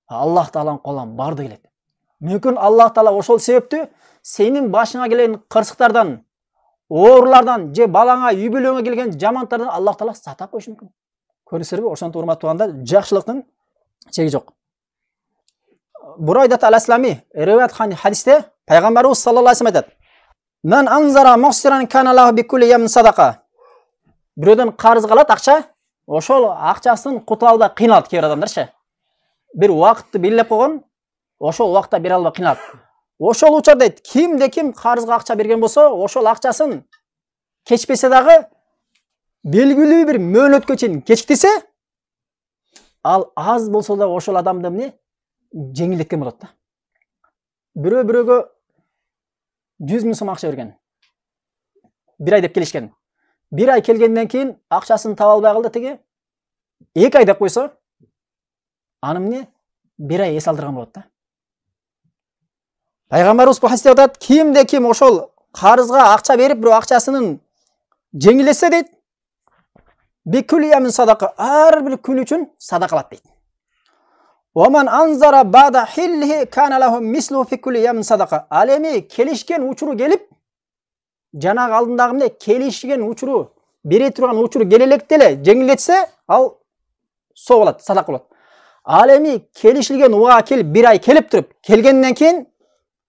Аллах Тааланын колунан барды келет. Мүмкүн Аллах Таала ошол себептүү сенин башыңа келген кырсыктардан, оорулардан же балаңа, үй бүлөңө келген жамандыктардан Аллах Таала сатап коюшу мүмкүн. Көрүсүңөрбү, ошонтип урматтуу анда жакшылыктын чеги жок. Бурайдат ал-Аслами риваят хадисте пайгамбарыбыз саллаллаху алейхи вассалам айтат: "Мен анзара мухсиран кана лаху би кулли ямин садака." Бирөөдөн карыз калат акча, ошол акчасын куталда кыйналат кээ бир адамдарчы. Бир убакытты белгилеп койгон, ошол убакытта бере албай кыйналат. Ошол учурда дейт, кимде ким карызга акча берген болсо, ошол акчасын кечпесе дагы белгилүү бир мөөнөткө чейин кечиктирсе, ал аз болсо да ошол адамды эмне жеңилдеткен болот да. Бирөөгө 100 000 сом акча берген. Bir ай деп келишкен. Bir ай келгенден кийин акчасын таба албай калды теги. 2 ай деп койсо, аны эмне bir ай эс алдырган болот да. Пайгамбарыбыз бул хадисте айтат, кимде ким ошол карызга акча берип, бирок акчасынын жеңилдесе дейт, бикүл ямин садака, ар бир күн үчүн садакалат дейт. Оман анзара бада хиллихи кана лаху мислу фи кулли ямин садака. Ал эми келишкен учуру келип, жанагы алдындагы эмне келишкен учуру, бере турган учуру келелекте эле жеңилдетсе, ал соо болот, садак болот. Ал эми келишилген убакка келип, 1 ай келип туруп, келгенден кийин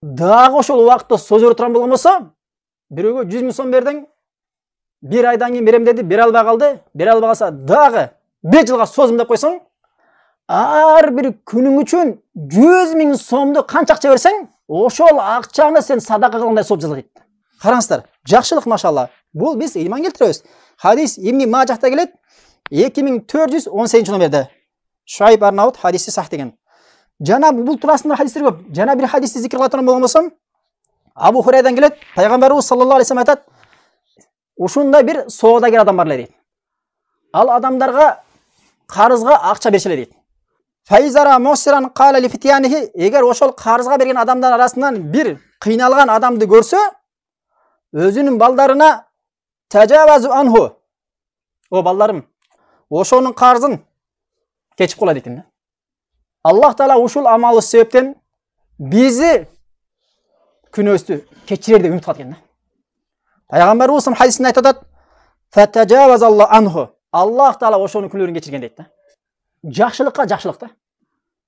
дагы ошол убакытта созуп турган болгон болсо, бирөөгө 100 000 сом бердиң, 1 айдан кийин берем деди, бере албай калды, бере албай калса дагы 5 жылга созум деп койсоң, ар бир күнүң үчүн 100 000 сомду канча акча берсең, ошол акчаны сен садака кылгандай сооп жазылат дейт. Караңыздар, жакшылык машалла. Бул биз ыйман келтиребиз. Хадис Ибн Мажахта келет, 2418 номерде. Шуайб Арнаут хадиси сах деген. Жана бул туурасында хадистер көп. Жана бир хадисти зикр кыла турган болгон болсом, Абу Хурайрадан келет, пайгамбарыбыз саллаллаху алейхи вассалам айтат: ушундай бир соодагер адам бар эле дейт. Ал адамдарга карызга акча беришеле дейт. Файзара мосиран кала ли фитянихи, эгер ошол карызга берген адамдар арасынан бир кыйналган адамды көрсө, өзүнүн балдарына тажавазу анху. О балдарым, ошонун карызын кечип койла дейт. Аллах Таала ушул амалы себептен бизи күнөөбүздү кечирер деп үмүт кылат экен. Пайгамбарыбыз хадисинде айтып атат: "Фатажавазаллаху анху." Аллах Таала ошонун күнөөлөрүн кечирген дейт. Жакшылыкка жакшылык да.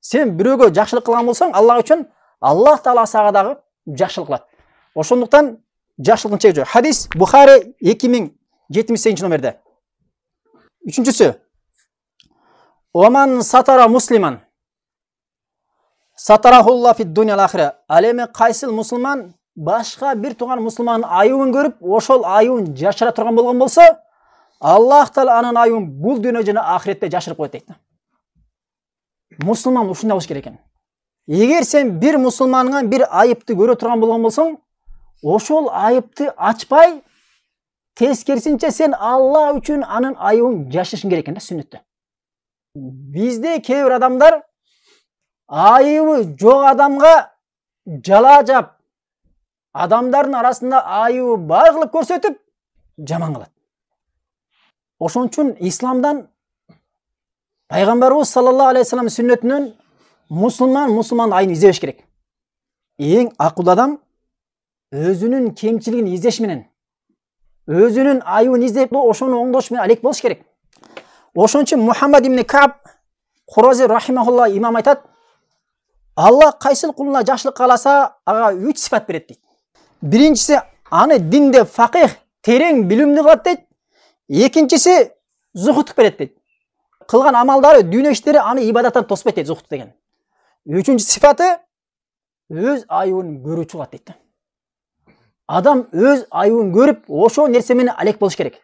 Сен бирөөгө жакшылык кылган болсоң, Аллах үчүн Аллах Таала сага дагы жакшылык кылат. Ошондуктан жакшылыктын чеги жок. Хадис Бухари 2078 номерде. Үчүнчүсү: "Оман сатара муслиман сатарахулла фид дуnya al-akhira." Ал эми кайсыл мусулман башка бир туган мусулмандын айыбын көрүп, ошол айыбын жашыра турган болгон болсо, Аллах Таала анын айыбын бул дүйнө жана ахиретте жашырып коет дейт. Мусулман ушундай болуш керек экен. Эгер сен бир мусулманыңан бир айыпты көрө турган болгон болсоң, ошол айыпты ачпай, тескерисинче сен Аллах үчүн анын айыбын жашырышың керек экен да, сүннөттө. Бизде кээ бир адамдар айыбы жок адамга жала жап, адамдардын арасында айыбы бар кылып көрсөтүп, жаман кылат. Ошон үчүн исламдан Пайгамбарыбыз саллаллаху алейхи вассалам сүннөтүнөн мусулман айын издебеш керек. Эң акылдуу адам өзүнүн кемчилигин издеш менен, өзүнүн айыбын издеп, ошону оңдош менен алек болуш керек. Ошон үчүн Мухаммад ибн Каб Курази рахимахулла имам айтат: Аллах кайсыл кулуна жакшылык кааласа, ага 3 сифат берет дейт. Биринчиси аны динде факих, терең билимдүү кылат дейт. Экинчиси зухуттук берет дейт. Кылган амалдары, дүйнө иштери аны ибадаттан тоспойт дейт зухут деген. Үчүнчү сифаты өз айыбын көрүүчү кылат дейт. Адам өз айыбын көрүп, ошол нерсе менен алек болуш керек.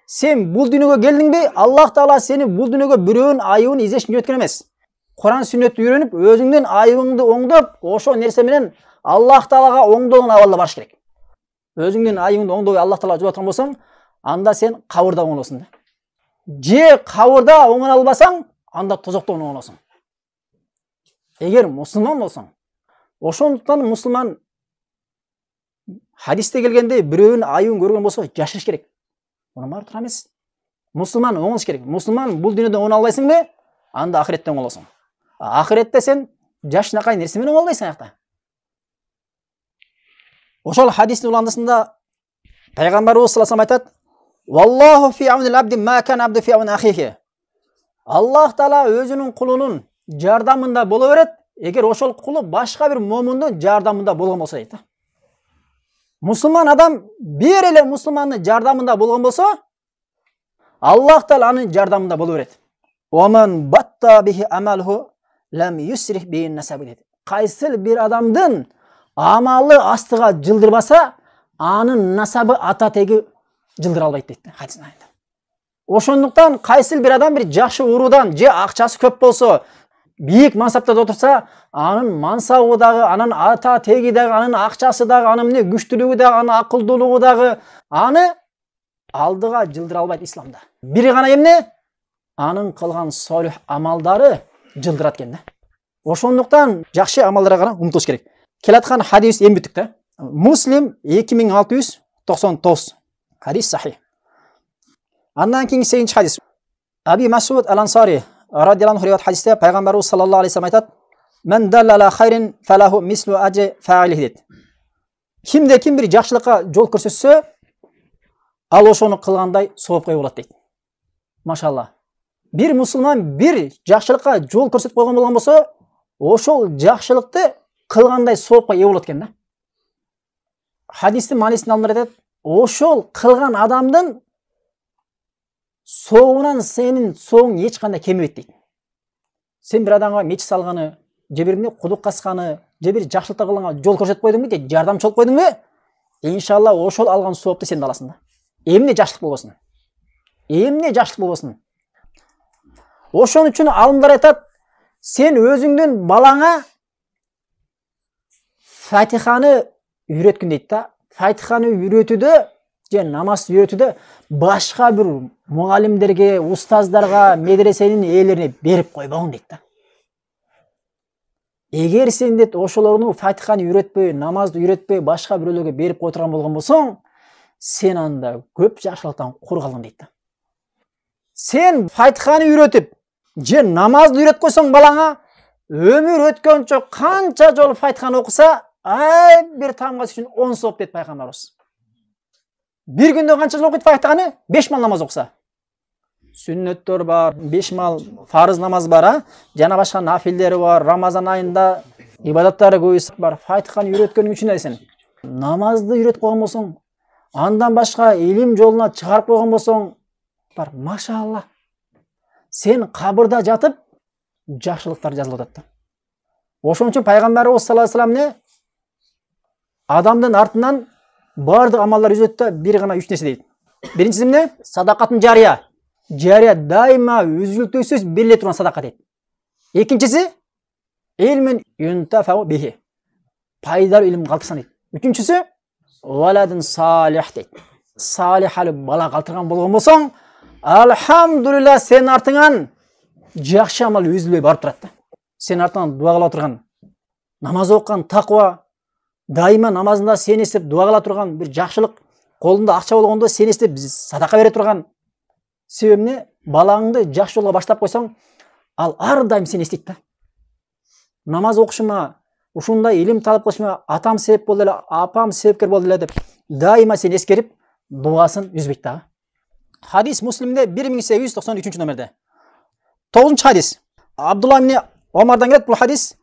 Сен бул дүйнөгө келдиңби? Аллах Таала сени бул дүйнөгө бирөөнүн айыбын издешин өткөн эмес. Куран сүннөттү үйрөнүп, өзүңдүн айыбыңды оңдоп, ошол нерсе менен Аллах Таалага оңдоонун абалда барыш керек. Өзүңдүн айыбыңды оңдобой Аллах Таалага жолуп аткан болсоң, анда сен кабырда оңолосуң да. Же кабырда оңоно албасаң, анда тозокто оңолосуң. Эгер мусулман болсоң, ошондуктан мусулман хадисте келгендей бирөөнүн айыбын көргөн болсо жашырыш керек. Муну баары туура эмес. Мусулман оңолуш керек. Мусулман бул дүйнөдө оңоло албайсыңбы? Анда ахиретте оңолосуң. Ахиретте сен жашынакай нерсе менен оңолбойсуң аякта. Ошол хадистин уландысында Пайгамбарыбыз саллаллаху алейхи айтат: "Валлаху фи аунил абди ма кана абду фи ауни ахихи." Аллах Таала өзүнүн кулунун жардамында боло берет, эгер ошол кулу башка бир момундун жардамында болгон болсо дейт. Мусулман адам бир эле мусулмандын жардамында болгон болсо, Аллах Таала анын жардамында боло берет. "Оман батта бихи амалху лам юсрих бин насаби." дейт. Кайсыл бир адамдын амалы астыга жылдырбаса, анын насабы ата теги жылдыра албайт дейт хадистин аянда. Ошондуктан кайсыл бир адам бир жакшы уруудан же акчасы көп болсо, бийик мансапта отурса, анын мансабы дагы, анын ата теги дагы, анын акчасы дагы, анын эмне күчтүүлүгү дагы, анын акылдуулугу дагы аны алдыга жылдыра албайт исламда. Бири гана эмне? Анын кылган солих амалдары жылдырат экен да. Ошондуктан жакшы амалдарга гана умтулуш керек. Келаткан хадис эң бүтүк да. Муслим 2699 хадис сахih. Андан кийинки 8-чи хадис. Аби Масуд ал-Ансари радияллаху анху риwayat хадисте Пайгамбарыбыз саллаллаху алейхи вассалам айтат: "Мен далла хайрин фалаху мислу ажри фаилихи." дейт. Кимде ким бир жакшылыкка жол көрсөтсө, ал ошону кылгандай соопкой болот дейт. Машалла. Бир мусулман бир жакшылыкка жол көрсөтүп койгон болгон болсо, ошол жакшылыкты кылгандай соопка ээ болот экен да. Хадистин маанисин алымдар айтат: ошол кылган адамдын соогунан сенин сооң эч кандай кемебейт дейт. Сен бир адамга меч салганы, же бир кудук касканы, же бир жакшылыктар кылганга жол көрсөтүп койдуңбу дейт, жардамчы болуп койдуңбу? Иншалла ошол алган соопту сен аласың да. Эмне жакшылык болбосун? Эмне жакшылык болбосун? Ошон үчүн алымдар айтат: сен өзүңдүн балаңа Фатиханы үйрөткүн дейт да. Фатиханы үйрөтүүдө же намазды үйрөтүүдө башка бир мугалимдерге, устаздарга, медресенин ээлерине берип койбогуң дейт да. Эгер сен дейт ошолорду Фатиханы үйрөтпөй, намазды үйрөтпөй башка бирөөлөргө берип кое турган болгон болсоң, сен анда көп жакшылыктан кур калдың дейт да. Сен Фатиханы үйрөтүп, же намазды үйрөтүп койсоң балаңа, өмүр өткөнчө канча жолу Фатиханы окуса, ай бир тамгасы үчүн 10 сооп дейт пайгамбарыбыз. Bir günde kança jыл окуйт Фатиханы? 5 мал намаз окуса. Сүннөттөр бар, 5 мал фарыз намаз бар, жана башка нафилдери бар, Рамазан айында ибадаттары көбүйүп бар. Фатиханы үйрөткөнүң үчүн сен намазды үйрөтүп койгон болсоң, андан башка илим жолуна чыгарып койгон болсоң, бар, машалла. Сен кабырда жатып жакшылыктар жазылып атат. Ошон үчүн пайгамбарыбыз саллаллаху алейхи вассалам адамдын артынан бардык амалдар үзөт да, бир гана 3 нерсе дейт. Биринчиси эмне? Садакатын жария. Жария дайыма үзүлтүүсүз бериле турган садака дейт. Экинчиси илмен юнтафау бихи. Пайдалуу илим калтырсан дейт. Үчүнчүсү валадын салих дейт. Салихалы бала калтырган болгон болсоң, алхамдулилла сен артыңан жакшы амал үзүлбөй барып турат да. Сен артыңан дуа кыла турган, намаз окуган, таква, дайыма намазында сен эстеп дуа кыла турган, бир жакшылык, колунда акча болгондо сен эстеп садака бере турган. Себебине балаңды жакшы жолго баштап койсоң, ал ар дайым сени эстейт да. Намаз окушума, ушундай илим талап кылышыма атам себеп болду эле, апам себепкер болду эле деп дайыма сени эскерип дуасын үзбөйт да. Хадис Муслимде 1893 номерде. 9-чы хадис. Абдулла ибн Омардан келет бул хадис.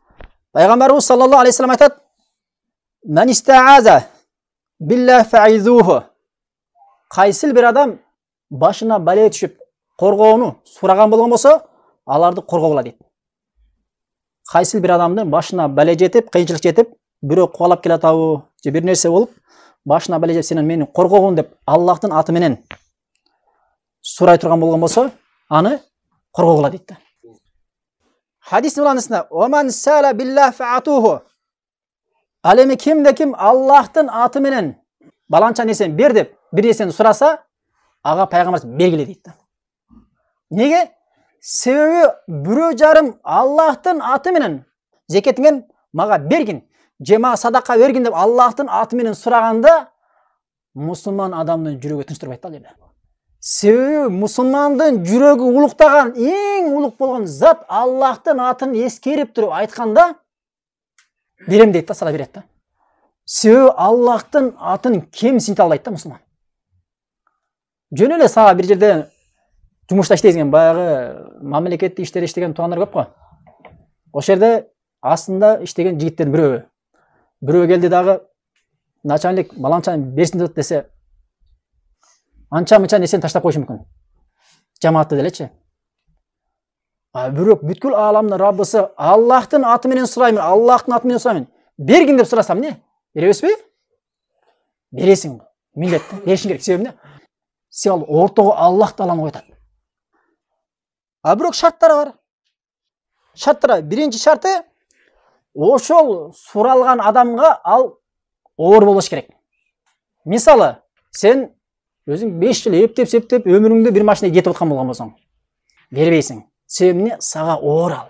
Пайгамбарыбыз саллаллаху алейхи вассалам айтат: "Ман истааза биллах фаизуху." Кайсыл бир адам башына бале түшүп, коргоону сураган болгон болсо, аларды коргогула дейт. Кайсыл бир адамдын башына бале жетип, кыйынчылык жетип, бирөө кубалап келатабы, же бир нерсе болуп, башына бале жетип, сенен мени коргогун деп Аллахтын аты менен сурай турган болгон болсо, аны коргогула дейт. Хадистин уланысына: "Оман сала биллах фаатуху." Ал эми кимде ким Аллахтын аты менен баланча нерсени бер деп бир нерсени сураса, ага пайгамбар бергиле дейт. Неге? Себеби бирөө жарым Аллахтын аты менен зекетиңен мага бергин, же мага садака бергин деп Аллахтын аты менен сураганда, мусулман адамдын жүрөгү тынчтырбайт да жерде. Себеби мусулмандын жүрөгү улуктаган, эң улук болгон зат Аллахтын атын эскерип туруп айтканда берем дейт да, сала берет да. Себеби Аллахтын атын кем синте албайт да мусулман. Жөн эле сага бир жерде жумушта иштейсиң, баягы мамлекеттик иштер иштеген туугандар көп го. Ошол жерде астында иштеген жигиттердин бирөө келди дагы, начальник баланчаны берсин деп десе, анча-мынча нерсени таштап коюшу мүмкүн. Жамаатты делечи. Бирок бүткүл ааламдын Раббысы Аллахтын аты менен сураймын, Аллахтын аты менен сураймын. Бергин деп сурасам эмне? Беребезби? Бересиң. Милдет, беришиң керек. Себеби эмне? Сен ортого Аллах тааланы койтат. Бирок шарттары бар. Шарттары: биринчи шарты, ошол суралган адамга ал оор болуш керек. Мисалы, сен өзүң 5 жыл эптеп өмүрүңдө бир машина кетип аткан болгон болсоң, бербейсиң. Себебине сага оор ал.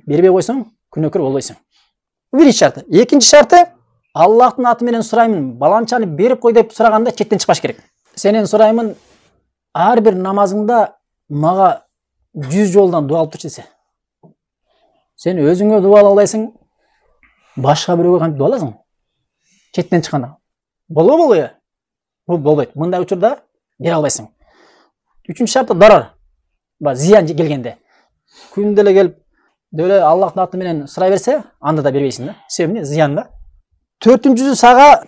Бербей койсоң, күнөөкөр болбойсуң. Биринчи шарты. Экинчи шарты, Аллахтын аты менен сураймын, баланчаны берип кой деп сураганда четтен чыкпаш керек. Сенен сураймын, ар бир намазыңда мага 100 жолдан дуа алып турчу десе. Сен өзүңө дуа албайсың, башка бирөөгө кантип дуа аласың? Четтен чыкканда. Болбойбу? Бул болбойт. Мындай учурда бере албайсың. Үчүнчү шарты дарар. Зыян келгенде. Күндө эле келип, деле Аллахтын аты менен сурай берсе, анда да бербейсиң да. Себеби зыян да. Төртүнчүсү сага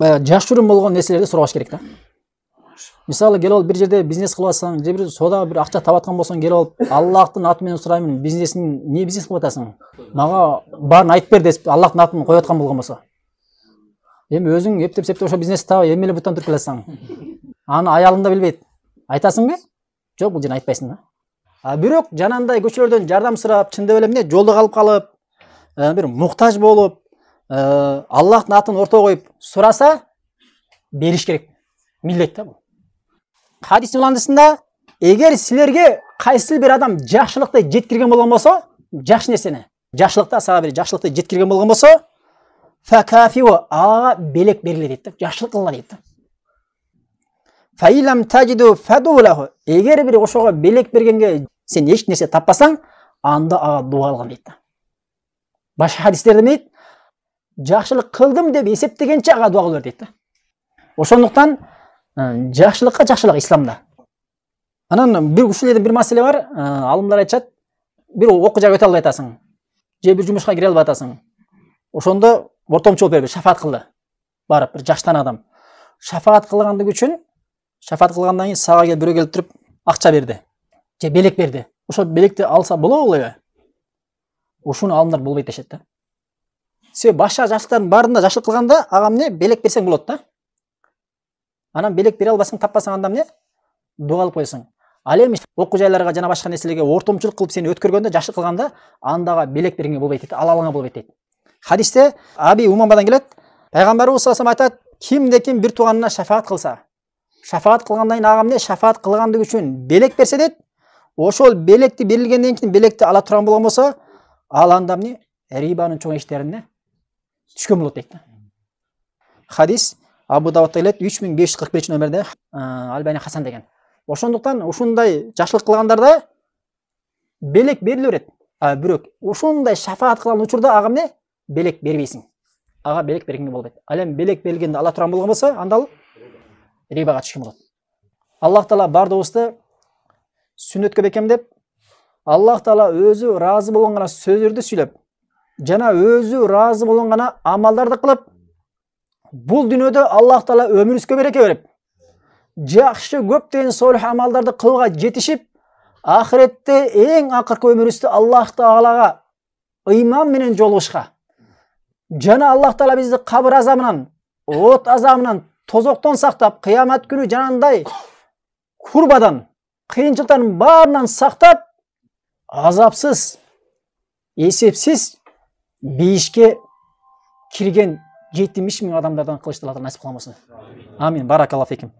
жашырын болгон нерселерди сураш керек да. Мисалы келип бир жерде бизнес кылып атсаң, же бир сода бир акча таап аткан болсоң, келип Аллахтын аты менен сураймын, бизнесин эмне бизнес кылып атасың? Мага баарын айтып бер деп Аллахтын атын коюп аткан болгон болсо. Эми өзүң эптеп ошо бизнести таап, эмеле буттан туруп келесиң. Аны аялың да билбейт. Айтасыңбы? Жок, бул жерде айтпайсың да. Бирок жанагындай көчөлөрдөн жардам сурап, чындап эле эмне жолдо калып калып, бир муктаж болуп, Аллахтын атын ортого коюп сураса, бериш керек. Милдет та бул. Хадис уландысында эгер силерге кайсы бир адам жакшылыкты жеткирген болгон болсо, жакшы нерсени, жакшылыкта сага бир жакшылыкты жеткирген болгон болсо, факафиу ага белек берилет дейт да, жакшылык кылгыла дейт да. Фаилам таҗиду фадулаху. Эгер бир ошого белек бергенге сен эч нерсе таппасаң, анда ага дуа кылган дейт да. Башка хадистерде дейт, жакшылык кылдым деп эсептегенче ага дуа кылып дейт да. Ошондуктан жакшылыкка жакшылык исламда. Анан бир ушулерден бир маселе бар, алымдар айтышат, бир окуу жайга өтө албай атасың, же бир жумушка кире албай атасың. Ошондо ортомчу болуп шафаат кылды. Барып бир жаштан адам. Шафаат кылгандыгы үчүн, шафаат кылгандан кийин сага келип бирөө келип туруп акча берди. Же белек берди. Ошо белекти алса болобу эле? Ушуну алымдар болбойт дешет да. Сен башка жаштардын баарында жакшылык кылганда, ага эмне белек берсең болот да. Анан белек бере албасаң, таппасаң анда эмне? Дуа кылып койсоң. Ал эми окуу жайларга жана башка нерселерге ортомчулук кылып сени өткөргөндө, жакшылык кылганда андага белек бергенге болбойт дейт, ала алганга болбойт дейт. Хадисте Аби Умамадан келет, пайгамбарыбыз саллаллаху алейхи айтат, кимде ким бир тууганына шафаат кылса, шафаат кылгандан кийин ага эмне? Шафаат кылгандыгы үчүн белек берсе дейт, ошол белекти берилгенден кийин белекти ала турган болгон болсо, ал анда эмне? Рибанын чоң иштерине түшкөн болот дейт. Хадис Абу Давудта келет, 3545 номерде, Албани Хасан деген. Ошондуктан ушундай жакшылык кылгандарда белек бериле берет. Бирок ушундай шафаат кылган учурда ага эмне? Белек бербейсиң. Ага белек бергенге болбойт. Ал эми белек берилгенде ала турган болгон болсо, анда ал рибага түшкөн болот. Аллах Таала бардыгыбызды сүннөткө бекемдеп, Аллах Таала өзү ыраазы болгон гана сөздөрдү сүйлөп, жана өзү ыраазы болгон гана амалдарды кылып, бул дүйнөдө Аллах Таала өмүрүбүзгө береке берип, жакшы көптөгөн солих амалдарды кылууга жетишип, ахиретте эң акыркы өмүрүбүздү Аллах Таалага ыйман менен жолугушка, жана Аллах Таала бизди кабыр азабынан, от азабынан, тозоктон сактап, кыямат күнү жанагындай курбадан, кыйынчылыктардын баарынан сактап, азапсыз, эсепсиз бейишке кирген 70 000 адамдардан кылыштырылат насип кылган болсун. Амин. Баракаллаху фиким.